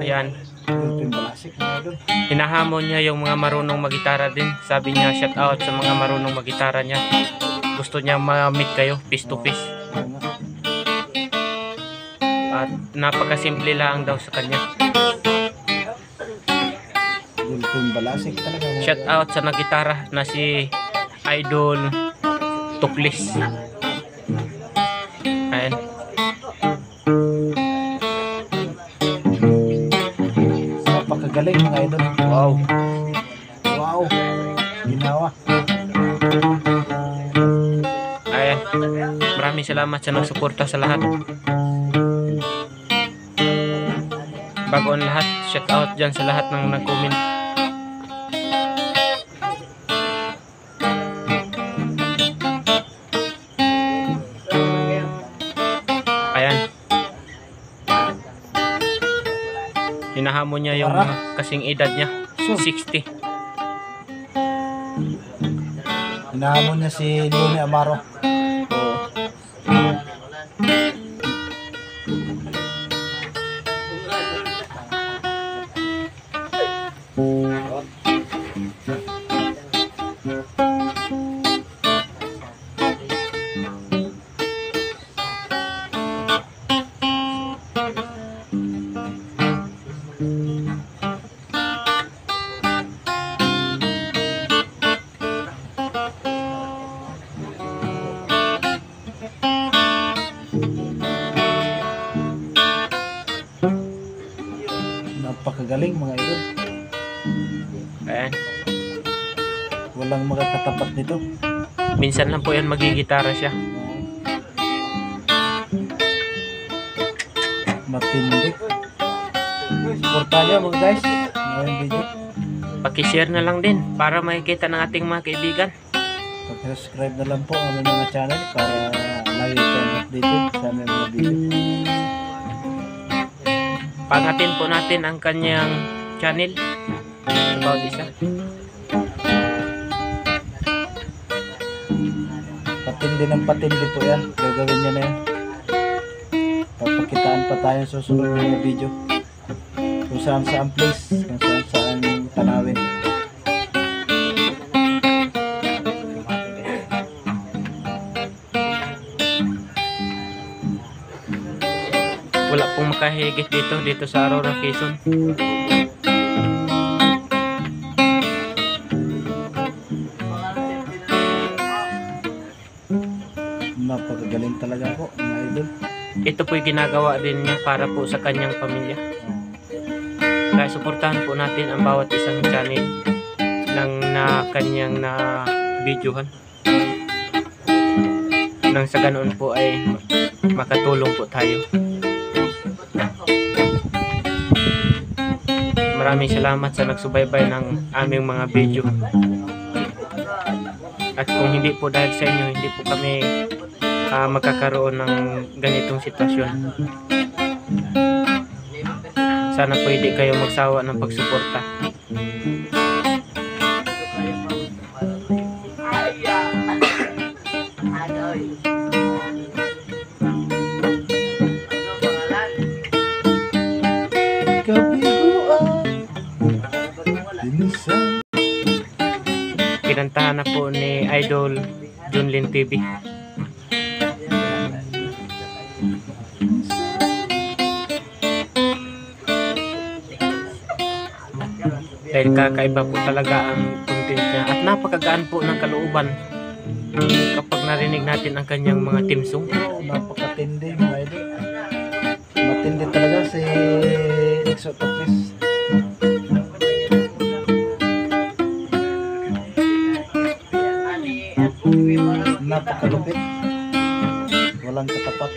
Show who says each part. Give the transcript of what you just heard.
Speaker 1: Ayan.
Speaker 2: Philippine Balasik mga idol.
Speaker 1: Hinahamon niya yung mga marunong magitara din. Sabi niya, shout out sa mga marunong magitara niya. Gusto niya ma-meet kayo face to face. At napakasimple lang daw sa kanya.
Speaker 2: Philippine Balasik talaga.
Speaker 1: Shout out sa nagitara na si Idol Tuklis. Ayan.
Speaker 2: Napakagaling mga idol.
Speaker 1: Wow.
Speaker 2: Wow. Ginawa.
Speaker 1: Ayan. Maraming salamat sa nagsuporta sa lahat. Bago ang lahat, shout out dyan sa lahat ng nag-comment. Ayan. Hinahamon niya yung kasing edad niya. 60.
Speaker 2: Hinahamon niya si Luni Amaro. Napakagaling mga idol.
Speaker 1: Ayan.
Speaker 2: Walang makakatapat nito.
Speaker 1: Minsan lang po yan magigitara siya.
Speaker 2: Matindi. Suportahan niyo mga guys. Ngayong video.
Speaker 1: Pakishare na lang din para makikita ng ating mga kaibigan.
Speaker 2: Pag-subscribe na lang po ang aming mga channel para lagi kayong updated sa aming mga video.
Speaker 1: Pangatin po natin ang kanyang channel. About isa.
Speaker 2: Patindi ng patindi po yan. Gagawin niya na yan. Papakitaan pa tayo sa susunod na mga video. Kung saan saan place. Kung saan saan tanawin.
Speaker 1: Wala pong makahigit dito sa Aurora, Quezon.
Speaker 2: Napakagaling talaga po mga idol.
Speaker 1: Ito po'y ginagawa din niya para po sa kanyang pamilya. Kaya suportahan po natin ang bawat isang channel ng kanyang na videohan. Nang sa ganoon po ay makatulong po tayo. Maraming salamat sa nagsubaybay ng aming mga video. At kung hindi po dahil sa inyo, hindi po kami magkakaroon ng ganitong sitwasyon. Sana pwede kayo magsawa ng pagsuporta. Kinantahan na po ni Idol Junlin TV. Dahil kakaiba po talaga ang content niya at napakagaan po ng kalooban kapag narinig natin ang kanyang mga timsong.
Speaker 2: Napakatindi mga idol. Matindi talaga si Exotopis. Napakalupit. Walang katapat.